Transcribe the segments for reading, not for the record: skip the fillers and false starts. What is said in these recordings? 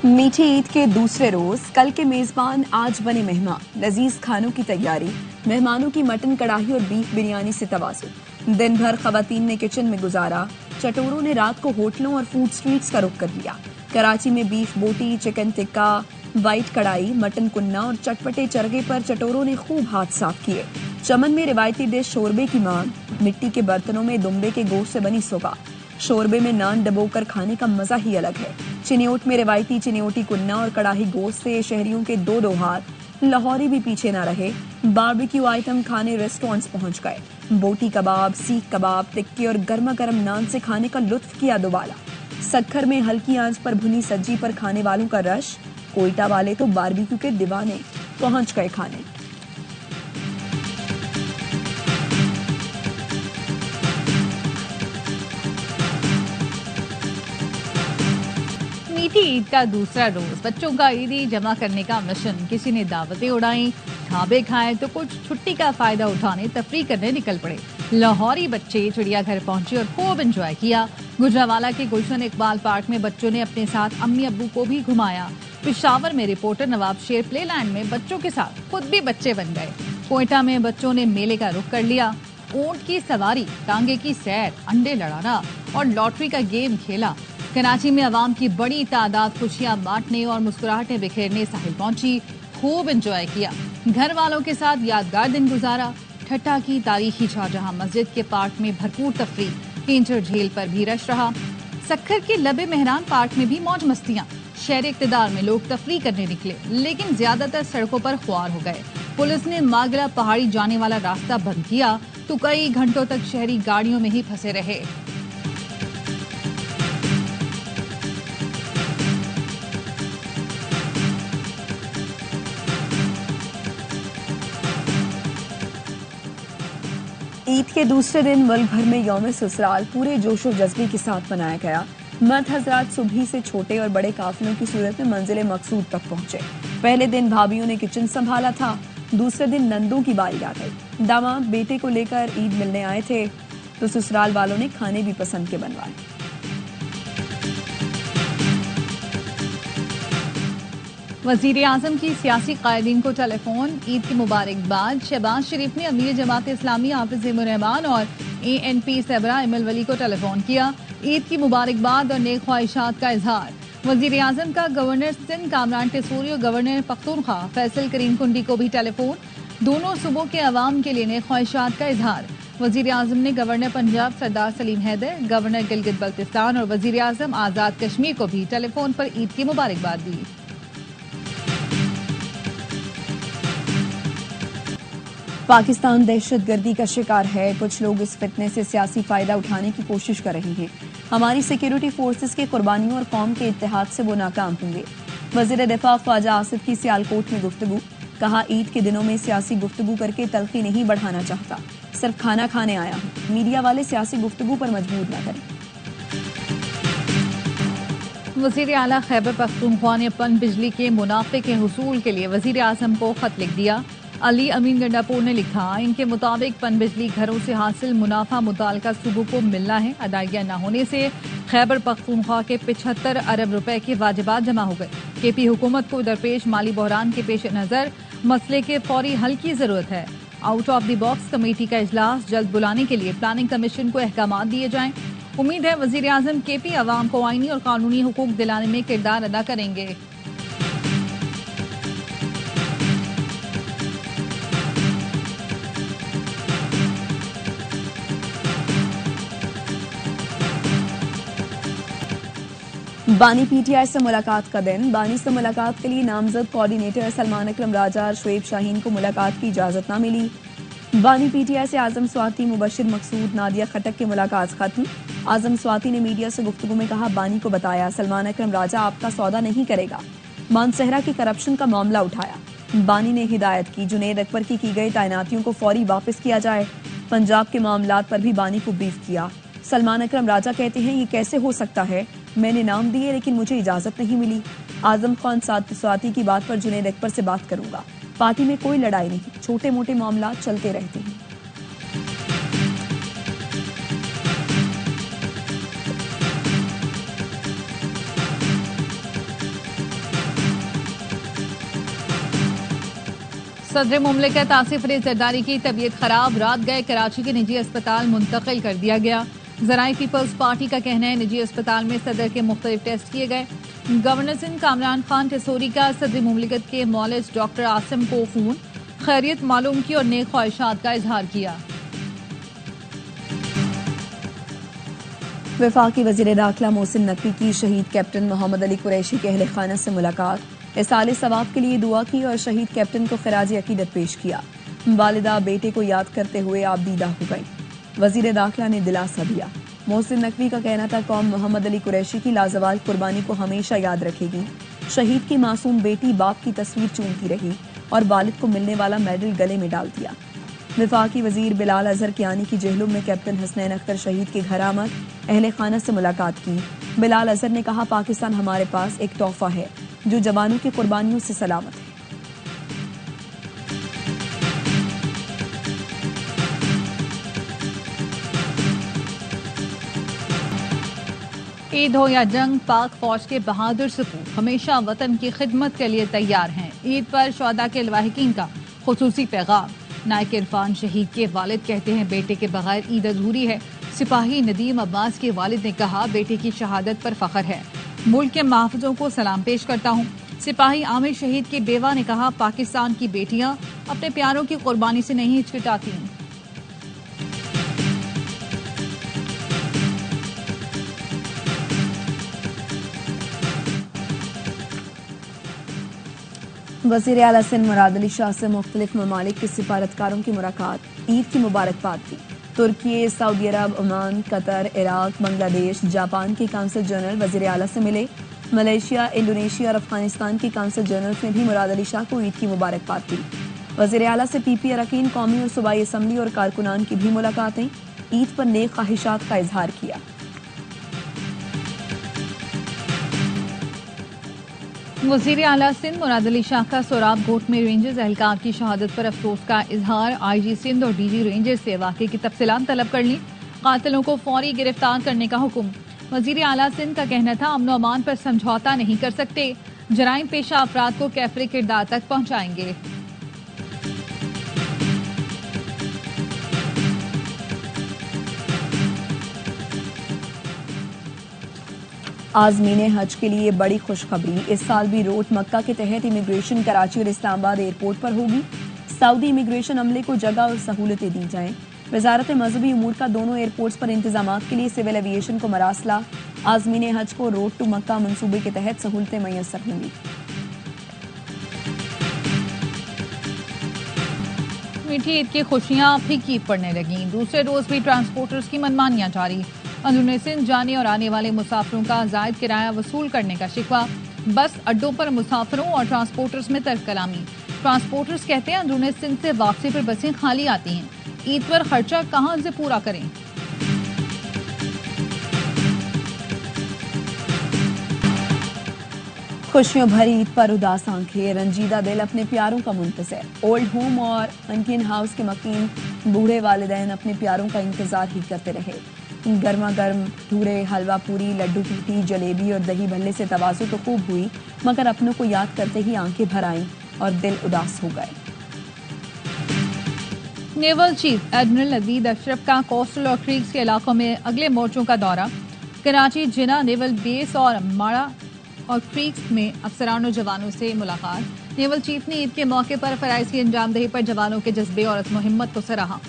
मीठी ईद के दूसरे रोज कल के मेजबान आज बने मेहमान। लजीज खानों की तैयारी, मेहमानों की मटन कढ़ाई और बीफ बिरयानी से तवाज़ुन। दिन भर खवातीन ने किचन में गुजारा, चटोरों ने रात को होटलों और फूड स्ट्रीट्स का रुख कर लिया। कराची में बीफ बोटी, चिकन टिक्का, वाइट कढ़ाई, मटन कुन्ना और चटपटे चरगे पर चटोरों ने खूब हाथ साफ किए। चमन में रिवायती डिश शोरबे की मांग, मिट्टी के बर्तनों में दुम्बे के गोश्त से बनी सुबह। शोरबे में नान डबोकर खाने का मजा ही अलग है। चिन्योट में रिवायती चिन्योटी कुन्ना और कड़ाही गोश्त से शहरियों के दो हाथ। लाहौरी भी पीछे न रहे, बारबेक्यू आइटम खाने रेस्टोरेंट्स पहुंच गए। बोटी कबाब, सीख कबाब, टिक्के और गर्मा गर्म नान से खाने का लुत्फ किया दोबाला। सक्खर में हल्की आंच पर भुनी सब्जी पर खाने वालों का रश। कोयटा वाले तो बारबेक्यू के दीवाने, पहुंच गए खाने। मीठी ईद का दूसरा रोज बच्चों का ईदी जमा करने का मिशन। किसी ने दावतें उड़ाई, ढाबे खाए तो कुछ छुट्टी का फायदा उठाने तफरी करने निकल पड़े। लाहौरी बच्चे चिड़ियाघर पहुंचे और खूब एंजॉय किया। गुजरावाला के गुलशन इकबाल पार्क में बच्चों ने अपने साथ अम्मी अब्बू को भी घुमाया। पेशावर में रिपोर्टर नवाब शेर प्लेलैंड में बच्चों के साथ खुद भी बच्चे बन गए। कोयटा में बच्चों ने मेले का रुख कर लिया। ऊंट की सवारी, टांगे की सैर, अंडे लड़ाना और लॉटरी का गेम खेला। कराची में अवाम की बड़ी तादाद खुशियां बांटने और मुस्कुराहटें बिखेरने साहिल पहुंची, खूब एंजॉय किया। घर वालों के साथ यादगार दिन गुजारा। ठट्टा की तारीखी शाहजहां मस्जिद के पार्क में भरपूर तफरी, पेंटर झील पर भी रश रहा। सक्खर के लबे मेहरान पार्क में भी मौज मस्तियां। शहर इक़्तिदार में लोग तफरी करने निकले, लेकिन ज्यादातर सड़कों पर ख्वार हो गए। पुलिस ने मागला पहाड़ी जाने वाला रास्ता बंद किया तो कई घंटों तक शहरी गाड़ियों में ही फंसे रहे। ईद के दूसरे दिन मुल्क भर में यौम ससुराल पूरे जोशो जज्बे के साथ मनाया गया। मर्द हजरात सुबह से छोटे और बड़े काफिलों की सूरत में मंजिल मकसूद तक पहुंचे। पहले दिन भाभियों ने किचन संभाला था, दूसरे दिन नंदों की बारी आ गई। दामाद बेटे को लेकर ईद मिलने आए थे तो ससुराल वालों ने खाने भी पसंद के बनवाए। वजीर आजम की सियासी कायदीन को टेलीफोन, ईद की मुबारकबाद। शहबाज शरीफ ने अमीर जमात इस्लामी हाफिज रहमान और ANP सबरा इमल वली को टेलीफोन किया। ईद की मुबारकबाद और नेक ख्वाहिशात का इजहार। वजीर आजम का गवर्नर सिंध कामरान टेसूरी और गवर्नर पख्तूनख्वा फैसल करीम कुंडी को भी टेलीफोन। दोनों सूबों के अवाम के लिए नेक ख्वाहिशात का इजहार। वजीर आजम ने गवर्नर पंजाब सरदार सलीम हैदर, गवर्नर गिलगित बल्तिस्तान और वजीर आजम आजाद कश्मीर को भी टेलीफोन पर ईद की मुबारकबाद दी। पाकिस्तान दहशतगर्दी का शिकार है। कुछ लोग इस फितने से सियासी फायदा उठाने की कोशिश कर रहे हैं। हमारी सिक्योरिटी फोर्सेस की कुर्बानियों और कौम के इत्तेहाद से वो नाकाम होंगे। वजीर दिफा ख्वाजा आसिफ की सियालकोट में गुफ्तगू, कहा ईद के दिनों में सियासी गुफ्तगू करके तलखी नहीं बढ़ाना चाहता, सिर्फ खाना खाने आया हूँ। मीडिया वाले सियासी गुफ्तगू पर मजबूर न करें। वजीर आला खैबर पख्तूनख्वा ने पन बिजली के मुनाफे के हुसूल के लिए वजीर आजम को खत लिख दिया। अली अमीन गंडापुर ने लिखा, इनके मुताबिक पन बिजली घरों से हासिल मुनाफा मुतालका सूबों को मिलना है। अदायगियां न होने से खैबर पख्तूनख्वा के 75 अरब रुपए के वाजिबात जमा हो गए। KP हुकूमत को दरपेश माली बहरान के पेश नजर मसले के फौरी हल की जरूरत है। Out of the box committee का इजलास जल्द बुलाने के लिए प्लानिंग कमीशन को अहकामात दिए जाएं। उम्मीद है वजीर आजम KP अवाम को आईनी और कानूनी हुकूक दिलाने में किरदार अदा करेंगे। बानी PTI से मुलाकात का दिन। बानी से मुलाकात के लिए नामजद कोऑर्डिनेटर सलमान अकरम राजा और शुएब शाहीन को मुलाकात की इजाजत न मिली। बानी PTI से आजम स्वाति, मुबशिर मकसूद, नादिया खटक की मुलाकात खत्म। आजम स्वाति ने मीडिया से गुफ्तगू में कहा, बानी को बताया सलमान अकरम राजा आपका सौदा नहीं करेगा। मानसहरा की करप्शन का मामला उठाया। बानी ने हिदायत की जुनैद अकबर की गई तैनातियों को फौरी वापस किया जाए। पंजाब के मामलात पर भी बानी को ब्रीफ किया। सलमान अकरम राजा कहते हैं, ये कैसे हो सकता है, मैंने नाम दिए लेकिन मुझे इजाजत नहीं मिली। आजम खान स्वाति की बात पर जुनैद अकबर से बात करूंगा। पार्टी में कोई लड़ाई नहीं, छोटे मोटे मामला चलते रहते हैं। सदर मुमलिकत आसिफ अली जरदारी की तबीयत खराब, रात गए कराची के निजी अस्पताल मुंतकिल कर दिया गया। जराई पीपल्स पार्टी का कहना है निजी अस्पताल में सदर के मुख्तलिफ टेस्ट किए गए। गवर्नर सिंध कामरान खान टिसोरी का सदर मुमलिकत के मौलिज डॉक्टर आसिम को फोन, खैरियत मालूम की और नेक ख्वाहिशात का इजहार किया। वफाकी वजीर दाखिला मोहसिन नकवी की शहीद कैप्टन मोहम्मद अली कुरैशी के अहले खाना से मुलाकात, इसाले सवाब के लिए दुआ की और शहीद कैप्टन को खिराज अकीदत पेश किया। वालिदा बेटे को याद करते हुए आबदीदा हो गई। वजीर दाखिला ने दिलासा दिया। मोहसिन नकवी का कहना था कौम मोहम्मद अली कुरैशी की लाजवाल कुर्बानी को हमेशा याद रखेगी। शहीद की मासूम बेटी बाप की तस्वीर चूमती रही और वालिद को मिलने वाला मेडल गले में डाल दिया। वफाकी वजीर बिलाल अजहर कियानी की जेहलुम में कैप्टन हसनैन अख्तर शहीद के घर आमद, अहले खाना से मुलाकात की। बिलाल अजहर ने कहा पाकिस्तान हमारे पास एक तोहफा है जो जवानों की कुर्बानियों से सलामत है। ईद हो या जंग, पाक फौज के बहादुर सपूत हमेशा वतन की खिदमत के लिए तैयार हैं। ईद पर शुहदा के लवाहिकीन का खुसूसी पैगाम। नायक इरफान शहीद के वालिद कहते हैं बेटे के बगैर ईद अधूरी है। सिपाही नदीम अब्बास के वालिद ने कहा बेटे की शहादत पर फख्र है। मुल्क के महफूजों को सलाम पेश करता हूँ। सिपाही आमिर शहीद की बेवा ने कहा पाकिस्तान की बेटियां अपने प्यारों की कुर्बानी से नहीं हिचकिचाती। वज़ीर आला सिंध मुराद अली शाह से मुख्तलिफ ममालिक के सिफारतकारों की मुलाकात, ईद की मुबारकबाद दी। तुर्की, Saudi Arab, Oman, Qatar, Iraq, Bangladesh, Japan के काउंसिल जनरल वज़ीर आला से मिले। मलेशिया, इंडोनेशिया और अफगानिस्तान के काउंसिल जनरल ने भी मुराद अली शाह को ईद की मुबारकबाद दी। वज़ीर आला से पीपी अरकान कौमी और सूबाई असम्बली और कारकुनान की भी मुलाकातें, ईद पर नेक ख्वाहिशात का इजहार किया। वज़ीर आला सिंध मुराद अली शाह का सोराब गोट में रेंजर्स एहलकार की शहादत पर अफसोस का इजहार। IG सिंध और DG रेंजर्स से वाक़े की तफसीलात तलब कर ली। कातिलों को फौरी गिरफ्तार करने का हुक्म। वज़ीर आला सिंध का कहना था अमन अमान पर समझौता नहीं कर सकते, जराइम पेशा अफराद को कैफरे किरदार तक पहुँचाएंगे। आज़मीन हज के लिए बड़ी खुशखबरी, इस साल भी रोड मक्का के तहत इमिग्रेशन कराची और इस्लामाबाद एयरपोर्ट पर होगी। सऊदी इमिग्रेशन अमले को जगह और सहूलतें दी जाएं। वजारत मजहबी उमूर का दोनों एयरपोर्ट्स पर इंतजाम के लिए सिविल एविएशन को मरासला। आज़मीन हज को रोड टू मक्का मनसूबे के तहत सहूलतें मैसर होंगी। मीठी ईद की खुशियां फीकी पड़ने लगी। दूसरे रोज भी ट्रांसपोर्टर्स की मनमानियां जारी। अंदरूनी सिंध जाने और आने वाले मुसाफिरों का जायद किराया वसूल करने का शिकवा। बस अड्डों पर मुसाफिरों और ट्रांसपोर्टर्स में तर्क कलामी। ट्रांसपोर्टर्स कहते हैं अंदरूनी सिंध से वापसी पर बसें खाली आती हैं। ईद पर खर्चा कहां से पूरा करें। खुशियों भरी ईद पर उदास आंखें, रंजीदा दिल अपने प्यारों का मुंतज़िर। ओल्ड होम और अंकिन हाउस के मकीन बूढ़े वालिदैन अपने प्यारों का इंतजार ही करते रहे। गर्मा गर्म भटूरे, हलवा पूरी, लड्डू पीठी, जलेबी और दही भल्ले से तवाज़ु तो खूब हुई, मगर अपनों को याद करते ही आंखें भर आईं और दिल उदास हो गए। Naval chief admiral Naveed Ashraf का कोस्टल और क्रीक्स के इलाकों में अगले मोर्चों का दौरा। कराची, जिना नेवल बेस और माड़ा और क्रीक्स में अफसरान और जवानों से मुलाकात। नेवल चीफ ने ईद के मौके पर फराइज की अंजामदही पर जवानों के जज्बे और अज़्म हिम्मत को सराहा।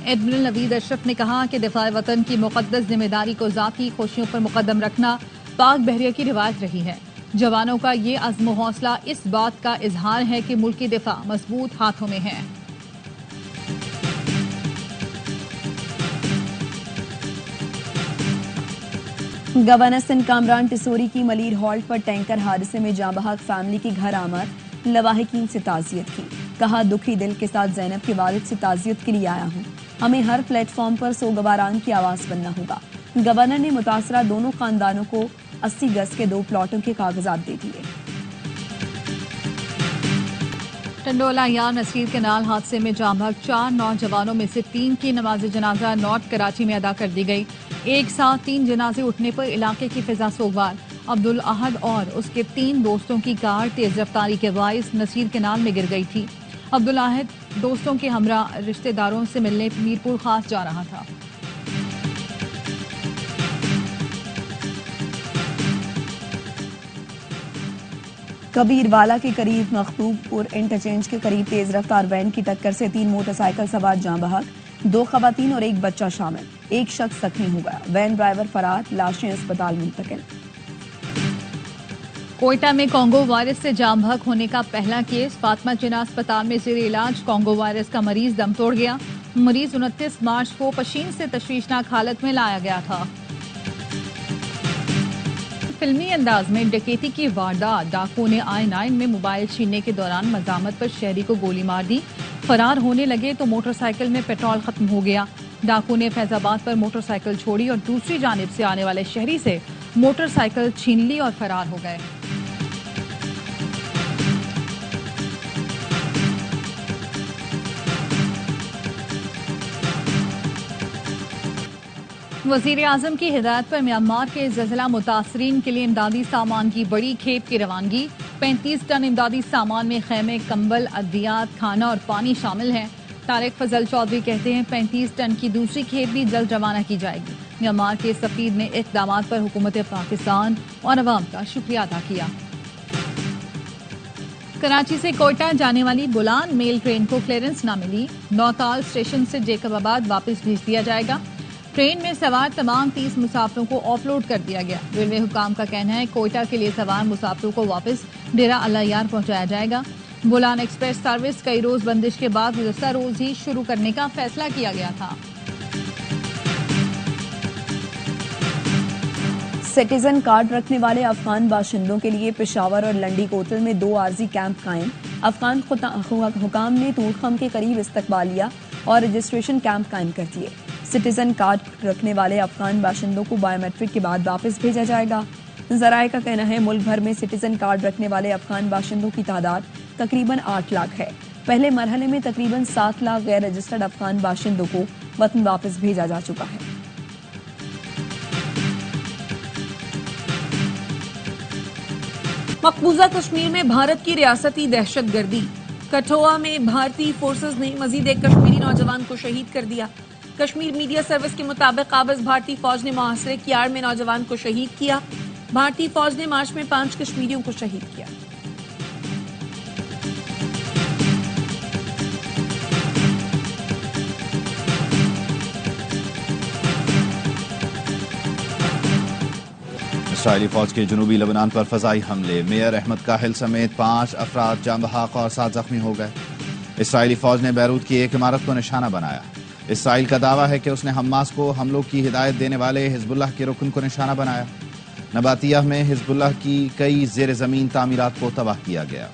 एडमिरल नवीद अशरफ ने कहा कि दिफा वतन की मुक़द्दस जिम्मेदारी को ज़ाती खुशियों पर मुकद्दम रखना पाक बहरिया की रिवायत रही है। जवानों का ये अज़्म हौसला इस बात का इजहार है कि मुल्क की दिफा मजबूत हाथों में है। गवर्नर सिंध कामरान टिसोरी की मलीर हॉल्ट पर टैंकर हादसे में जाँ बहक फैमिली की घर आमद, लवाहिकीन से ताज़ियत की। कहा दुखी दिल के साथ ज़ैनब के वालिद से ताज़ियत के लिए आया हूँ। हमें हर प्लेटफॉर्म पर सोगवारान की आवाज़ बनना होगा। गवर्नर ने मुतासरा दोनों खानदानों को 80 गज के 2 प्लॉटों के कागजात दे दिए। टंडोला यार नसीर केनाल हादसे में जाँ बहक 4 नौजवानों में से 3 की नमाज जनाजा नॉर्थ कराची में अदा कर दी गई। एक साथ 3 जनाजे उठने पर इलाके की फिजा सोगवार। अब्दुल अहद और उसके 3 दोस्तों की कार तेज रफ्तारी के बाइस नसीर केनाल में गिर गई थी। अब्दुल अहद दोस्तों के हमरा रिश्तेदारों से मिलने मीरपुर खास जा रहा था। कबीरवाला के करीब मखतूबपुर इंटरचेंज के करीब तेज रफ्तार वैन की टक्कर से 3 मोटरसाइकिल सवार जाँ बहक, 2 खवातीन और 1 बच्चा शामिल, 1 शख्स जख्मी हो गया। वैन ड्राइवर फरार, लाशें अस्पताल मुंतकिल। कोयटा में कोंगो वायरस से जाम बहक होने का पहला केस, फातिमा जिन्ना अस्पताल में जेर इलाज कोंगो वायरस का मरीज दम तोड़ गया। मरीज 29 मार्च को पशीन से तशवीशनाक हालत में लाया गया था। फिल्मी अंदाज में डकैती की वारदात, डाकुओं ने I-9 में मोबाइल छीनने के दौरान मजामत पर शहरी को गोली मार दी। फरार होने लगे तो मोटरसाइकिल में पेट्रोल खत्म हो गया। डाकुओं ने फैजाबाद पर मोटरसाइकिल छोड़ी और दूसरी जानिब से आने वाले शहरी से मोटरसाइकिल छीन ली और फरार हो गए। वजीर आजम की हिदायत पर म्यांमार के ज़लज़ला मुतासरीन के लिए इमदादी सामान की बड़ी खेप की रवानगी। 35 टन इमदादी सामान में खैमे, कंबल, अद्वियात, खाना और पानी शामिल हैं। तारिक फजल चौधरी कहते हैं 35 टन की दूसरी खेप भी जल्द रवाना की जाएगी। म्यांमार के सफीर ने इक़दामात पर हुकूमत पाकिस्तान और अवाम का शुक्रिया अदा किया। कराची से कोयटा जाने वाली बुलान मेल ट्रेन को क्लियरेंस न मिली, नौताल स्टेशन से जेकबाबाद वापस भेज दिया जाएगा। ट्रेन में सवार तमाम 30 मुसाफिरों को ऑफलोड कर दिया गया। रेलवे हुकाम का कहना है कोयटा के लिए सवार मुसाफिरों को वापस डेरा अल्लाह यार पहुंचाया जाएगा। बुलान एक्सप्रेस सर्विस कई रोज बंदिश के बाद गुज़श्ता रोज ही शुरू करने का फैसला किया गया था। सिटीजन कार्ड रखने वाले अफगान बाशिंदों के लिए पेशावर और लंडी कोतल में 2 आर्जी कैंप कायम। अफगान हुकाम ने तूरखम के करीब इस्तकबालिया और रजिस्ट्रेशन कैंप कायम कर दिए। सिटीजन कार्ड रखने वाले अफगान बाशिंदों को बायोमेट्रिक के बाद वापस भेजा जाएगा। जराए का कहना है मुल्क भर में सिटीजन कार्ड रखने वाले अफगान बाशिंदों की तादाद तकरीबन 8 लाख है। पहले मरहले में तकरीबन 7 लाख गैर रजिस्टर्ड अफगान बाशिंदों को वतन वापस भेजा जा चुका है। मकबूजा कश्मीर में भारत की रियासती दहशतगर्दी, कठुआ में भारतीय फोर्सेस ने मजीद एक कश्मीरी नौजवान को शहीद कर दिया। कश्मीर मीडिया सर्विस के मुताबिक काबिज भारतीय फौज ने मुहासरे की आड़ में नौजवान को शहीद किया। भारतीय फौज ने मार्च में 5 कश्मीरियों को शहीद किया। इसराइली फौज के जनूबी लेबनान पर फजाई हमले, मेयर अहमद काहिल समेत 5 अफराद जाम बहक और 7 जख्मी हो गए। इसराइली फौज ने बैरूत की एक इमारत को निशाना बनाया। इसराइल का दावा है कि उसने हमास को हमलों की हिदायत देने वाले हिजबुल्लाह के रुकन को निशाना बनाया। नबातिया में हिजबुल्लाह की कई जेर जमीन तामीरात को तबाह किया गया।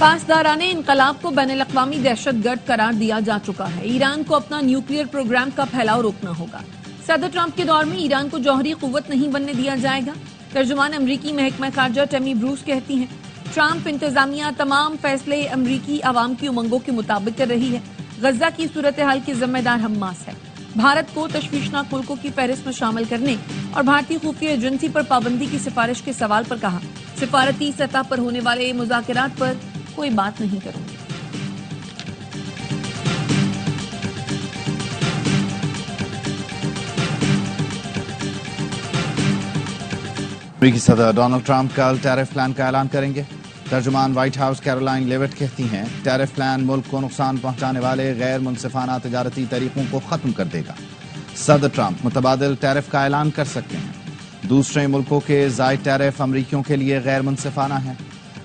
पासदाराने इनकलाब को बैनुल-अक़वामी दहशतगर्द करार दिया जा चुका है। ईरान को अपना न्यूक्लियर प्रोग्राम का फैलाव रोकना होगा। सदर ट्रंप के दौर में ईरान को जौहरी कुव्वत नहीं बनने दिया जाएगा। तर्जुमान अमरीकी महकमा खारजा टमी ब्रूस कहती हैं ट्रंप इंतजामिया तमाम फैसले अमरीकी अवाम की उमंगों के मुताबिक कर रही है। गजा की सूरत हाल की जिम्मेदार हमास है। भारत को तशवीशनाक मुल्कों की फहरिस्त में शामिल करने और भारतीय खुफिया एजेंसी पर पाबंदी की सिफारिश के सवाल पर कहा, सिफारती सतह पर होने वाले मुज़ाकरात पर कोई बात नहीं करूंगी। अमेरिकी सदर डोनाल्ड ट्रंप कल टैरिफ प्लान का ऐलान करेंगे। तर्जुमान व्हाइट हाउस कैरोलाइन लेविट कहती हैं टैरिफ प्लान मुल्क को नुकसान पहुंचाने वाले गैर मुनसिफाना तजारती तरीकों को खत्म कर देगा। सदर ट्रंप मुतबादिल टैरिफ का ऐलान कर सकते हैं। दूसरे मुल्कों के जायद टैरिफ अमरीकियों के लिए गैर मुनसिफाना है।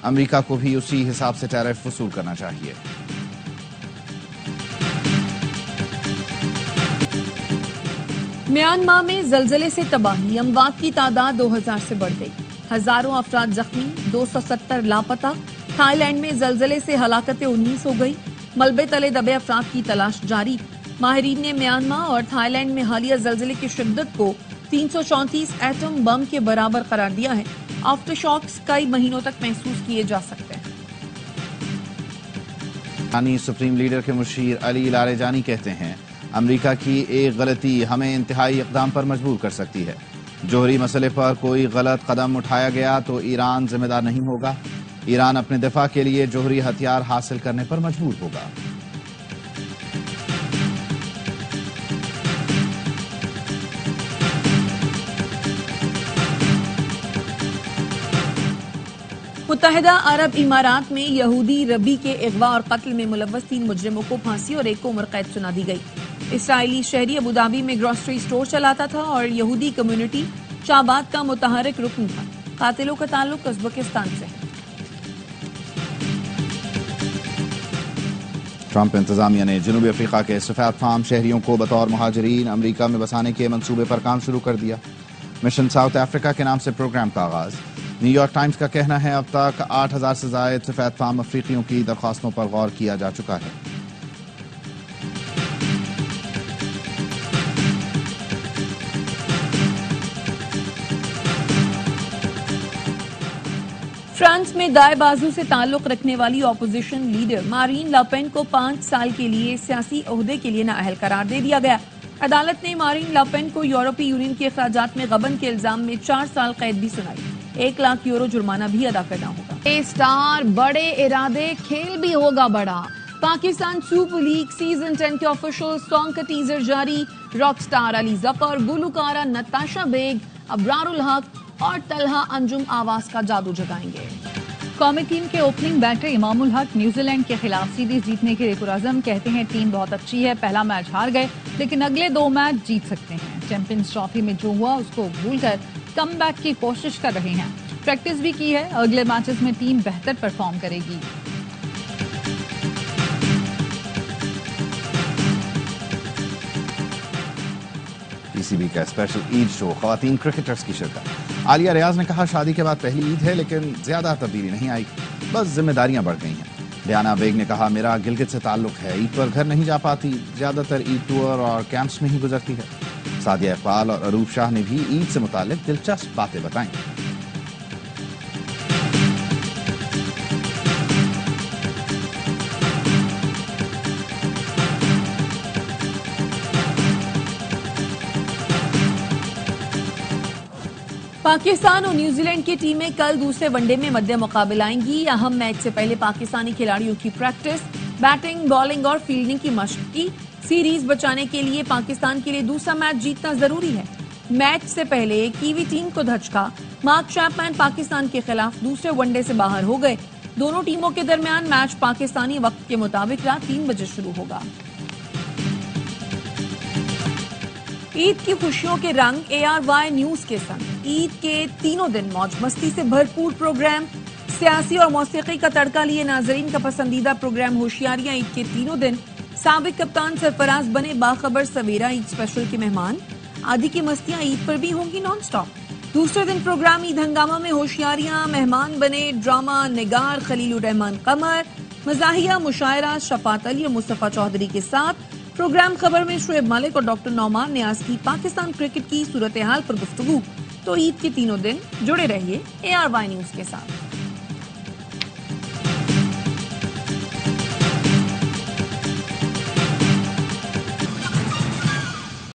अमेरिका को भी उसी हिसाब से टैरिफ वसूल करना चाहिए। म्यांमार में जलजले से तबाही, अमवात की तादाद 2000 से बढ़ गई। हजारों अफराद जख्मी, 270 लापता। थाईलैंड में जलजले से हलाकतें 19 हो गई। मलबे तले दबे अफराद की तलाश जारी। माहिरीन ने म्यांमार और थाईलैंड में हालिया जलजले की शिद्दत को 334 एटम बम के बराबर करार दिया है। आफ्टर शॉक्स कई महीनों तक महसूस किए जा सकते हैं। सुप्रीम लीडर के मुशीर अली लारेजानी कहते हैं अमेरिका की एक गलती हमें इंतहाई इकदाम पर मजबूर कर सकती है। जोहरी मसले पर कोई गलत कदम उठाया गया तो ईरान जिम्मेदार नहीं होगा। ईरान अपने दिफा के लिए जोहरी हथियार हासिल करने पर मजबूर होगा। मुत्तहिदा अरब इमारात में यहूदी रबी के अगवा और कत्ल में मुलव्वस 3 मुजरिमों को फांसी और एक को उम्र कैद सुना दी गई। इसराइली शहरी अबुधाबी में ग्रोसरी स्टोर चलाता था और यहूदी कम्युनिटी शाबाद का मुतहरिक रुकन था। कातिलों का ताल्लुक उज़्बेकिस्तान से है। ट्रंप इंतजामिया ने जनूबी अफ्रीका के सफेद फार्म शहरियों को बतौर मुहाजिरीन अमेरिका में बसाने के मंसूबे पर काम शुरू कर दिया। मिशन साउथ अफ्रीका के नाम से प्रोग्राम का आगाज। न्यूयॉर्क टाइम्स का कहना है अब तक 8,000 से जायद सफेद फार्म अफ्रीकियों की दरख्वास्तों पर गौर किया जा चुका है। फ्रांस में दाएं बाजू से ताल्लुक रखने वाली ऑपोजिशन लीडर मारीन लापेन को 5 साल के लिए सियासी ओहदे के लिए नाअहल करार दे दिया गया। अदालत ने मारीन लापेन को यूरोपीय यूनियन के अखराजात में गबन के इल्जाम में 4 साल कैद भी सुनाई। 1 लाख यूरो जुर्माना भी अदा करना होगा। स्टार बड़े इरादे खेल भी होगा बड़ा। पाकिस्तान सुपर लीग सीजन 10 के ऑफिशियल सॉन्ग का टीजर जारी। रॉक स्टार अली जफर, गुलकारा नताशा बेग, अबरारुल हक और तलहा अंजुम आवाज का जादू जगाएंगे। कौमी टीम के opening batter Imamul Haq New Zealand के खिलाफ सीरीज जीतने के लिए पुरअज़्म। कहते हैं टीम बहुत अच्छी है, पहला मैच हार गए लेकिन अगले 2 मैच जीत सकते हैं। चैंपियंस ट्रॉफी में जो हुआ उसको भूलकर कमबैक की कोशिश कर रहे हैं। प्रैक्टिस भी की है, अगले मैचेस में टीम बेहतर परफॉर्म करेगी। पीसीबी का स्पेशल ईद शो, खवातीन क्रिकेटर्स की शिरकत। आलिया रियाज ने कहा शादी के बाद पहली ईद है लेकिन ज्यादा तब्दीली नहीं आई, बस जिम्मेदारियां बढ़ गई हैं। डियाना बेग ने कहा मेरा गिलगित से ताल्लुक है, ईद पर घर नहीं जा पाती, ज्यादातर ईद टूर और कैंप्स में ही गुजरती है। सादिया इकबाल और अरूप शाह ने भी ईद से मुतालिक दिलचस्प बातें बताई। पाकिस्तान और न्यूजीलैंड की टीमें कल दूसरे वनडे में मध्य मुकाबला आएंगी। अहम मैच से पहले पाकिस्तानी खिलाड़ियों की प्रैक्टिस, बैटिंग, बॉलिंग और फील्डिंग की मशक की। सीरीज बचाने के लिए पाकिस्तान के लिए दूसरा मैच जीतना जरूरी है। मैच से पहले कीवी टीम को धचका, मार्क चैपमैन पाकिस्तान के खिलाफ दूसरे वनडे से बाहर हो गए। दोनों टीमों के दरमियान मैच पाकिस्तानी वक्त के मुताबिक रात 3 बजे शुरू होगा। ईद की खुशियों के रंग ARY न्यूज के संग। ईद के तीनों दिन मौज मस्ती से भरपूर प्रोग्राम, सियासी और मौसीकी का तड़का लिए नाजरीन का पसंदीदा प्रोग्राम होशियारियां। ईद के तीनों दिन साबिक कप्तान सरफराज बने बाखबर सवेरा ईद स्पेशल के मेहमान। आदि की मस्तियां ईद पर भी होंगी नॉन स्टॉप। दूसरे दिन प्रोग्राम ईद हंगामा में होशियारियां, मेहमान बने ड्रामा निगार खलीलुर रहमान कमर, मजाहिया, मुशायरा शफात अली और मुस्तफा चौधरी के साथ। प्रोग्राम खबर में शुएब मलिक और डॉक्टर नौमान नियाज की पाकिस्तान क्रिकेट की सूरत हाल पर गुफ्तगू। तो ईद के तीनों दिन जुड़े रहिए ARY न्यूज के साथ।